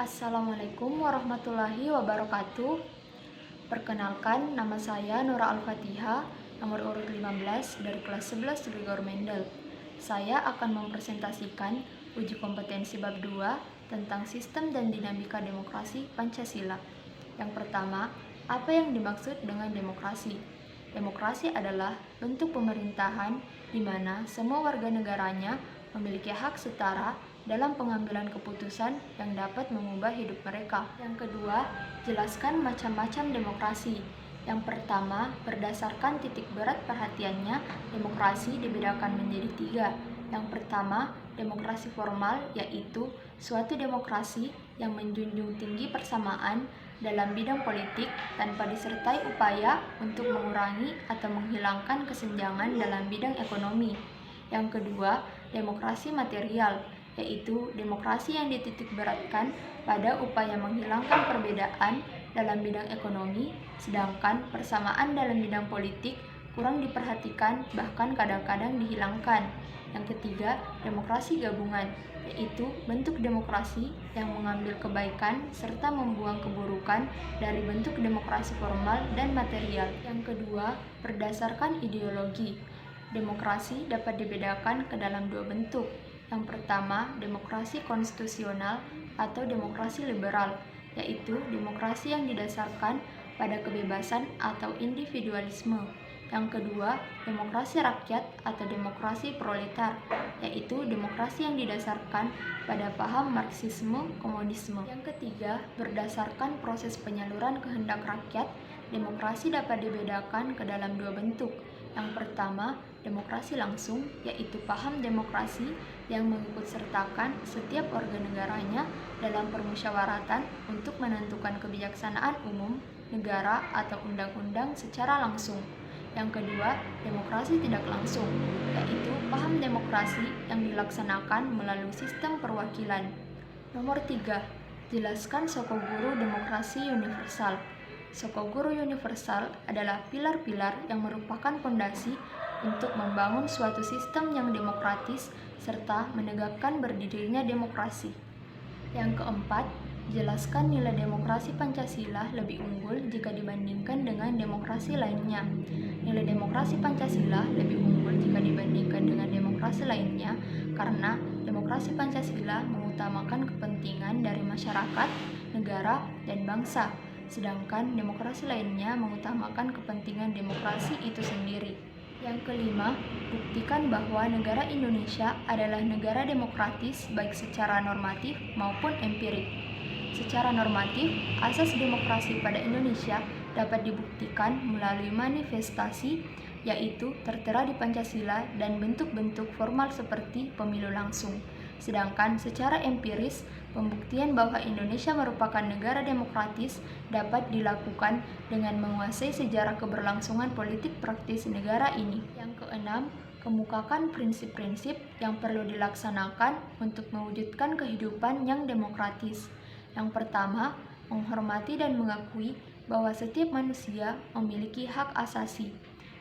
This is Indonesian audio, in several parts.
Assalamualaikum warahmatullahi wabarakatuh. Perkenalkan, nama saya Nura Al-Fatihah, nomor urut 15 dari kelas 11 Gregor Mendel. Saya akan mempresentasikan uji kompetensi bab 2 tentang sistem dan dinamika demokrasi Pancasila. Yang pertama, apa yang dimaksud dengan demokrasi? Demokrasi adalah bentuk pemerintahan di mana semua warga negaranya memiliki hak setara dalam pengambilan keputusan yang dapat mengubah hidup mereka. Yang kedua, jelaskan macam-macam demokrasi. Yang pertama, berdasarkan titik berat perhatiannya, demokrasi dibedakan menjadi 3. Yang pertama, demokrasi formal, yaitu suatu demokrasi yang menjunjung tinggi persamaan dalam bidang politik tanpa disertai upaya untuk mengurangi atau menghilangkan kesenjangan dalam bidang ekonomi. Yang kedua, demokrasi material, yaitu demokrasi yang dititikberatkan pada upaya menghilangkan perbedaan dalam bidang ekonomi, sedangkan persamaan dalam bidang politik kurang diperhatikan, bahkan kadang-kadang dihilangkan. Yang ketiga, demokrasi gabungan, yaitu bentuk demokrasi yang mengambil kebaikan serta membuang keburukan dari bentuk demokrasi formal dan material. Yang kedua, berdasarkan ideologi. Demokrasi dapat dibedakan ke dalam 2 bentuk. Yang pertama, demokrasi konstitusional atau demokrasi liberal, yaitu demokrasi yang didasarkan pada kebebasan atau individualisme. Yang kedua, demokrasi rakyat atau demokrasi proletar, yaitu demokrasi yang didasarkan pada paham Marxisme, Komunisme. Yang ketiga, berdasarkan proses penyaluran kehendak rakyat, demokrasi dapat dibedakan ke dalam 2 bentuk. Yang pertama, demokrasi langsung, yaitu paham demokrasi yang mengikutsertakan setiap warga negaranya dalam permusyawaratan untuk menentukan kebijaksanaan umum negara atau undang-undang secara langsung. Yang kedua, demokrasi tidak langsung, yaitu paham demokrasi yang dilaksanakan melalui sistem perwakilan. Nomor 3, jelaskan Sokoguru demokrasi universal. Sokoguru universal adalah pilar-pilar yang merupakan fondasi untuk membangun suatu sistem yang demokratis serta menegakkan berdirinya demokrasi. Yang keempat, jelaskan nilai demokrasi Pancasila lebih unggul jika dibandingkan dengan demokrasi lainnya. Nilai demokrasi Pancasila lebih unggul jika dibandingkan dengan demokrasi lainnya karena demokrasi Pancasila mengutamakan kepentingan dari masyarakat, negara, dan bangsa, sedangkan demokrasi lainnya mengutamakan kepentingan demokrasi itu sendiri. Yang kelima, buktikan bahwa negara Indonesia adalah negara demokratis baik secara normatif maupun empirik. Secara normatif, asas demokrasi pada Indonesia dapat dibuktikan melalui manifestasi, yaitu tertera di Pancasila dan bentuk-bentuk formal seperti pemilu langsung. Sedangkan secara empiris, pembuktian bahwa Indonesia merupakan negara demokratis dapat dilakukan dengan menguasai sejarah keberlangsungan politik praktis negara ini. Yang keenam, kemukakan prinsip-prinsip yang perlu dilaksanakan untuk mewujudkan kehidupan yang demokratis. Yang pertama, menghormati dan mengakui bahwa setiap manusia memiliki hak asasi.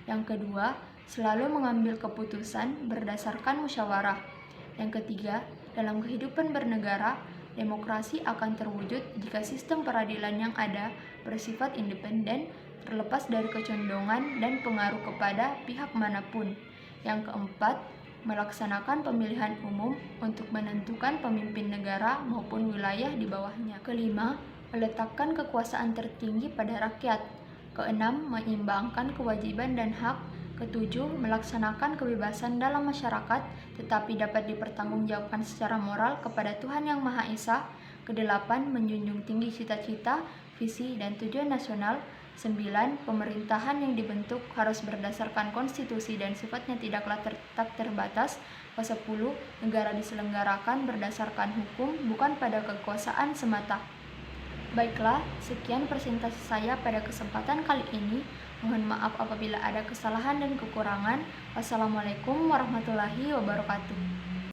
Yang kedua, selalu mengambil keputusan berdasarkan musyawarah. Yang ketiga, dalam kehidupan bernegara, demokrasi akan terwujud jika sistem peradilan yang ada bersifat independen, terlepas dari kecondongan dan pengaruh kepada pihak manapun. Yang keempat, melaksanakan pemilihan umum untuk menentukan pemimpin negara maupun wilayah di bawahnya. Kelima, meletakkan kekuasaan tertinggi pada rakyat. Keenam, menyeimbangkan kewajiban dan hak. Ketujuh, melaksanakan kebebasan dalam masyarakat tetapi dapat dipertanggungjawabkan secara moral kepada Tuhan Yang Maha Esa. Kedelapan, menjunjung tinggi cita-cita, visi, dan tujuan nasional. 9. Pemerintahan yang dibentuk harus berdasarkan konstitusi dan sifatnya tidaklah tak terbatas. Ke-10, negara diselenggarakan berdasarkan hukum, bukan pada kekuasaan semata. Baiklah, sekian presentasi saya pada kesempatan kali ini. Mohon maaf apabila ada kesalahan dan kekurangan. Wassalamualaikum warahmatullahi wabarakatuh.